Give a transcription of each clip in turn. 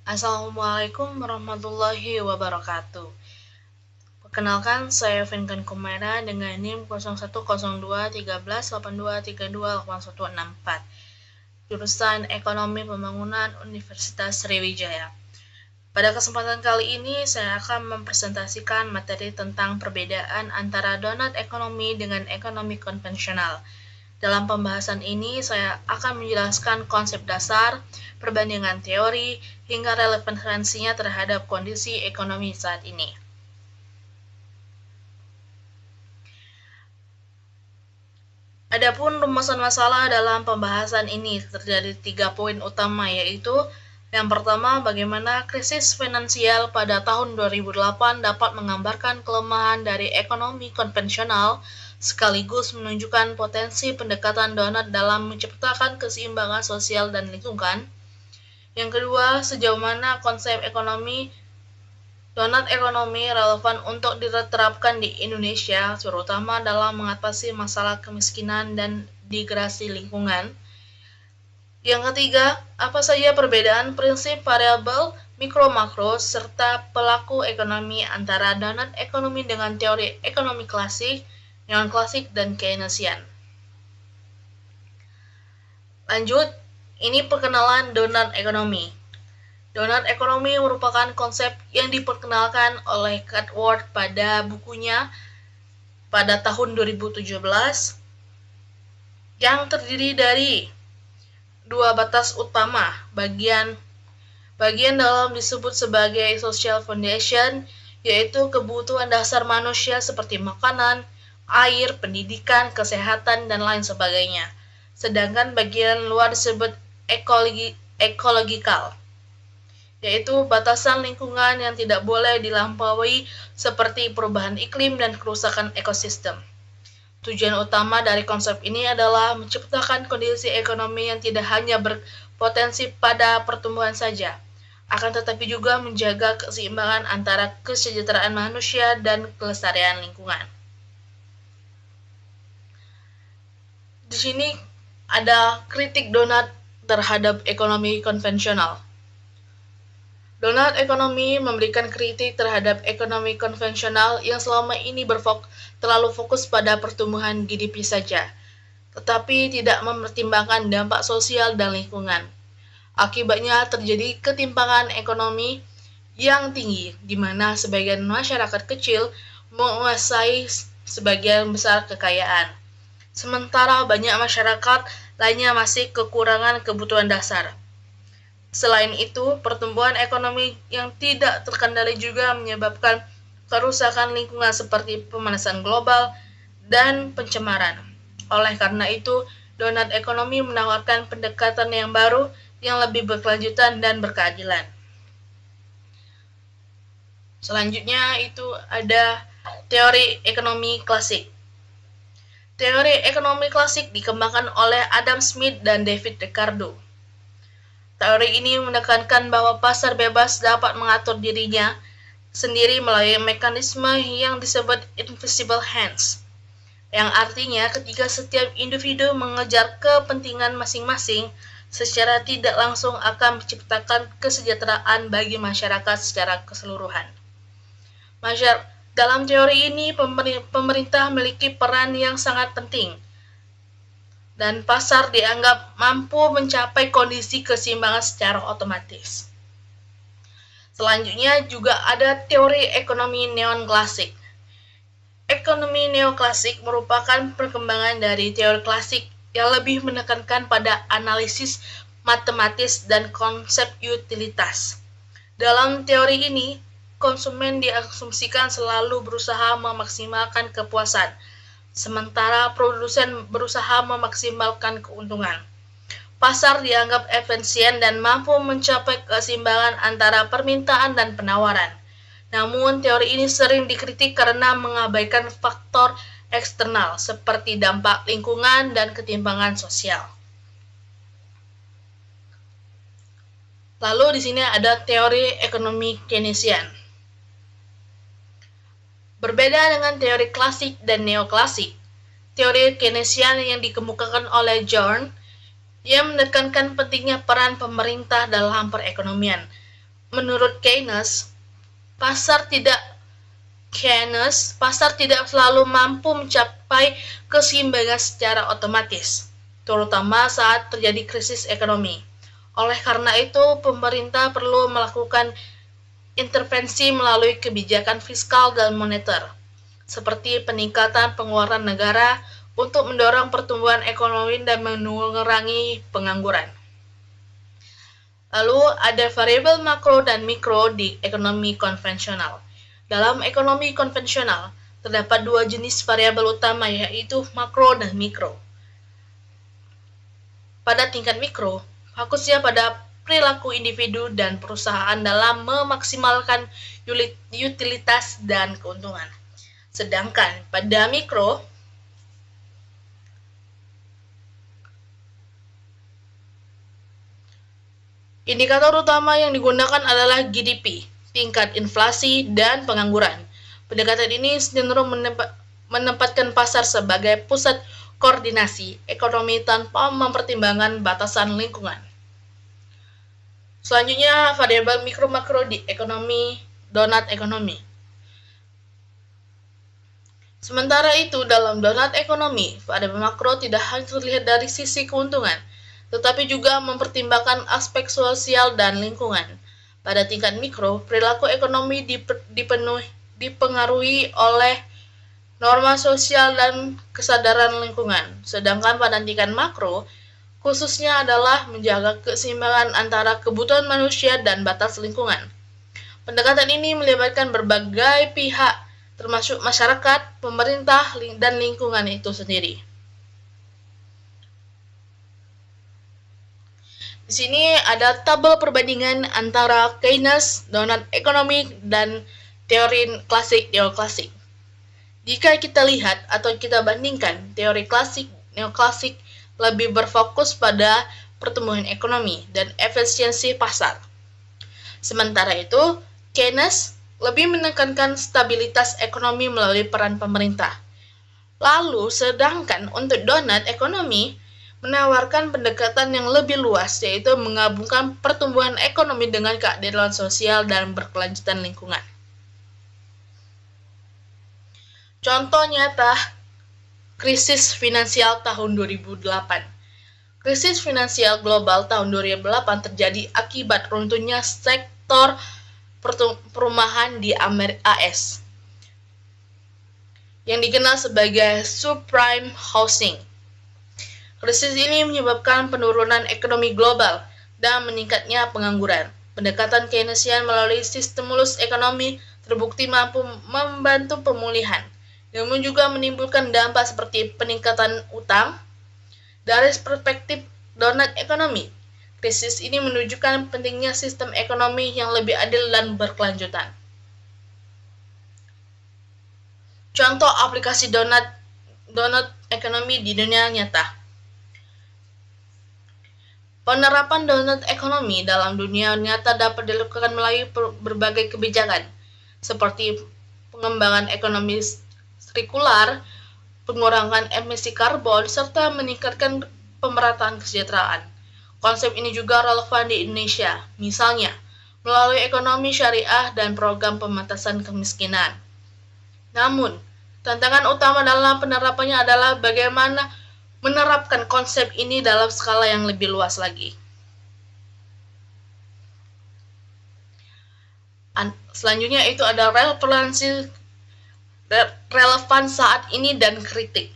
Assalamualaikum warahmatullahi wabarakatuh. Perkenalkan, saya Vinkan Kumara dengan NIM 01021382328164, jurusan Ekonomi Pembangunan Universitas Sriwijaya. Pada kesempatan kali ini, saya akan mempresentasikan materi tentang perbedaan antara donat ekonomi dengan ekonomi konvensional. Dalam pembahasan ini, saya akan menjelaskan konsep dasar, perbandingan teori, hingga relevansinya terhadap kondisi ekonomi saat ini. Adapun rumusan masalah dalam pembahasan ini terjadi 3 poin utama, yaitu yang pertama, bagaimana krisis finansial pada tahun 2008 dapat menggambarkan kelemahan dari ekonomi konvensional sekaligus menunjukkan potensi pendekatan donat dalam menciptakan keseimbangan sosial dan lingkungan. Yang kedua, sejauh mana konsep donat ekonomi relevan untuk diterapkan di Indonesia, terutama dalam mengatasi masalah kemiskinan dan degradasi lingkungan. Yang ketiga, apa saja perbedaan prinsip variabel mikro-makro serta pelaku ekonomi antara donat ekonomi dengan teori ekonomi klasik, neoklasik, dan Keynesian. Lanjut, ini perkenalan donat ekonomi. Donat ekonomi merupakan konsep yang diperkenalkan oleh Catward pada bukunya pada tahun 2017 yang terdiri dari dua batas utama. Bagian dalam disebut sebagai social foundation, yaitu kebutuhan dasar manusia seperti makanan, air, pendidikan, kesehatan, dan lain sebagainya. Sedangkan bagian luar disebut ekologikal, yaitu batasan lingkungan yang tidak boleh dilampaui seperti perubahan iklim dan kerusakan ekosistem. Tujuan utama dari konsep ini adalah menciptakan kondisi ekonomi yang tidak hanya berpotensi pada pertumbuhan saja, akan tetapi juga menjaga keseimbangan antara kesejahteraan manusia dan kelestarian lingkungan. Di sini ada kritik donat terhadap ekonomi konvensional. Donat ekonomi memberikan kritik terhadap ekonomi konvensional yang selama ini terlalu fokus pada pertumbuhan GDP saja, tetapi tidak mempertimbangkan dampak sosial dan lingkungan. Akibatnya terjadi ketimpangan ekonomi yang tinggi, di mana sebagian masyarakat kecil menguasai sebagian besar kekayaan, sementara banyak masyarakat lainnya masih kekurangan kebutuhan dasar. Selain itu, pertumbuhan ekonomi yang tidak terkendali juga menyebabkan kerusakan lingkungan seperti pemanasan global dan pencemaran. Oleh karena itu, donat ekonomi menawarkan pendekatan yang baru yang lebih berkelanjutan dan berkeadilan. Selanjutnya itu ada teori ekonomi klasik. Teori ekonomi klasik dikembangkan oleh Adam Smith dan David Ricardo. Teori ini menekankan bahwa pasar bebas dapat mengatur dirinya sendiri melalui mekanisme yang disebut invisible hands, yang artinya ketika setiap individu mengejar kepentingan masing-masing, secara tidak langsung akan menciptakan kesejahteraan bagi masyarakat secara keseluruhan. Dalam teori ini, pemerintah memiliki peran yang sangat penting, dan pasar dianggap mampu mencapai kondisi keseimbangan secara otomatis. Selanjutnya juga ada teori ekonomi neoklasik. Ekonomi neoklasik merupakan perkembangan dari teori klasik yang lebih menekankan pada analisis matematis dan konsep utilitas. Dalam teori ini, konsumen diasumsikan selalu berusaha memaksimalkan kepuasan, sementara produsen berusaha memaksimalkan keuntungan. Pasar dianggap efisien dan mampu mencapai keseimbangan antara permintaan dan penawaran. Namun, teori ini sering dikritik karena mengabaikan faktor eksternal seperti dampak lingkungan dan ketimpangan sosial. Lalu di sini ada teori ekonomi Keynesian. Berbeda dengan teori klasik dan neoklasik, teori Keynesian yang dikemukakan oleh John, ia menekankan pentingnya peran pemerintah dalam perekonomian. menurut pasar tidak selalu mampu mencapai keseimbangan secara otomatis, terutama saat terjadi krisis ekonomi. Oleh karena itu, pemerintah perlu melakukan intervensi melalui kebijakan fiskal dan moneter, seperti peningkatan pengeluaran negara untuk mendorong pertumbuhan ekonomi dan mengurangi pengangguran. Lalu ada variabel makro dan mikro di ekonomi konvensional. Dalam ekonomi konvensional, terdapat dua jenis variabel utama, yaitu makro dan mikro. Pada tingkat mikro, fokusnya pada perilaku individu dan perusahaan dalam memaksimalkan utilitas dan keuntungan. Sedangkan pada mikro, indikator utama yang digunakan adalah GDP, tingkat inflasi, dan pengangguran. Pendekatan ini cenderung menempatkan pasar sebagai pusat koordinasi ekonomi tanpa mempertimbangkan batasan lingkungan. Selanjutnya, variabel mikro-makro di ekonomi, donat ekonomi. Sementara itu, dalam donat ekonomi, variabel makro tidak hanya terlihat dari sisi keuntungan, tetapi juga mempertimbangkan aspek sosial dan lingkungan. Pada tingkat mikro, perilaku ekonomi dipengaruhi oleh norma sosial dan kesadaran lingkungan. Sedangkan pada tingkat makro, khususnya adalah menjaga keseimbangan antara kebutuhan manusia dan batas lingkungan. Pendekatan ini melibatkan berbagai pihak, termasuk masyarakat, pemerintah, dan lingkungan itu sendiri. Di sini ada tabel perbandingan antara Keynes, donat ekonomi, dan teori klasik, neoklasik. Jika kita lihat atau kita bandingkan, teori klasik, neoklasik lebih berfokus pada pertumbuhan ekonomi dan efisiensi pasar. Sementara itu, Keynes lebih menekankan stabilitas ekonomi melalui peran pemerintah. Lalu, sedangkan untuk donat ekonomi menawarkan pendekatan yang lebih luas, yaitu menggabungkan pertumbuhan ekonomi dengan keadilan sosial dan berkelanjutan lingkungan. Contoh nyata, krisis finansial tahun 2008. Krisis finansial global tahun 2008 terjadi akibat runtuhnya sektor perumahan di AS, yang dikenal sebagai subprime housing. Krisis ini menyebabkan penurunan ekonomi global dan meningkatnya pengangguran. Pendekatan Keynesian melalui stimulus ekonomi terbukti mampu membantu pemulihan, namun juga menimbulkan dampak seperti peningkatan utang. Dari perspektif donat ekonomi, krisis ini menunjukkan pentingnya sistem ekonomi yang lebih adil dan berkelanjutan. Contoh aplikasi donat ekonomi di dunia nyata. Penerapan donat ekonomi dalam dunia nyata dapat dilakukan melalui berbagai kebijakan, seperti pengembangan ekonomi sirkular, pengurangan emisi karbon, serta meningkatkan pemerataan kesejahteraan. Konsep ini juga relevan di Indonesia, misalnya melalui ekonomi syariah dan program pembatasan kemiskinan. Namun, tantangan utama dalam penerapannya adalah bagaimana menerapkan konsep ini dalam skala yang lebih luas lagi. Selanjutnya itu ada relevan saat ini dan kritik.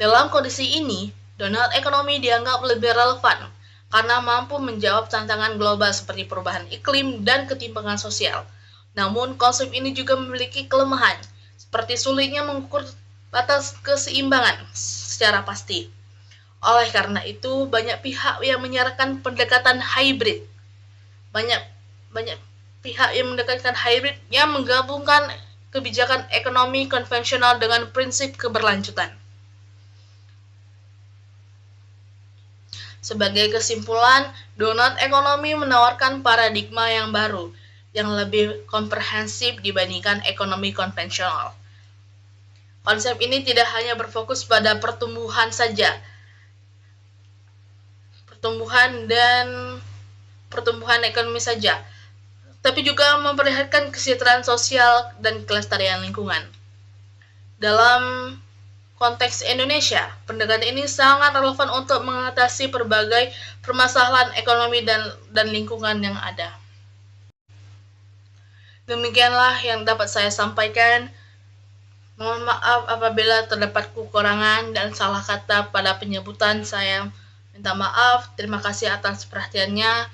Dalam kondisi ini, donat ekonomi dianggap lebih relevan karena mampu menjawab tantangan global seperti perubahan iklim dan ketimpangan sosial. Namun, konsep ini juga memiliki kelemahan, seperti sulitnya mengukur batas keseimbangan secara pasti. Oleh karena itu, banyak pihak yang menyarankan pendekatan hybrid. Banyak pihak yang mendekatkan hybrid yang menggabungkan kebijakan ekonomi konvensional dengan prinsip keberlanjutan. Sebagai kesimpulan, donat ekonomi menawarkan paradigma yang baru, yang lebih komprehensif dibandingkan ekonomi konvensional. Konsep ini tidak hanya berfokus pada pertumbuhan ekonomi saja, tapi juga memperlihatkan kesejahteraan sosial dan kelestarian lingkungan. Dalam konteks Indonesia, pendekatan ini sangat relevan untuk mengatasi berbagai permasalahan ekonomi dan lingkungan yang ada. Demikianlah yang dapat saya sampaikan. Mohon maaf apabila terdapat kekurangan dan salah kata pada penyebutan. Saya minta maaf. Terima kasih atas perhatiannya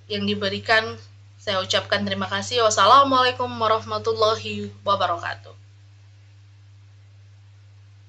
yang diberikan. Saya ucapkan terima kasih. Wassalamualaikum warahmatullahi wabarakatuh.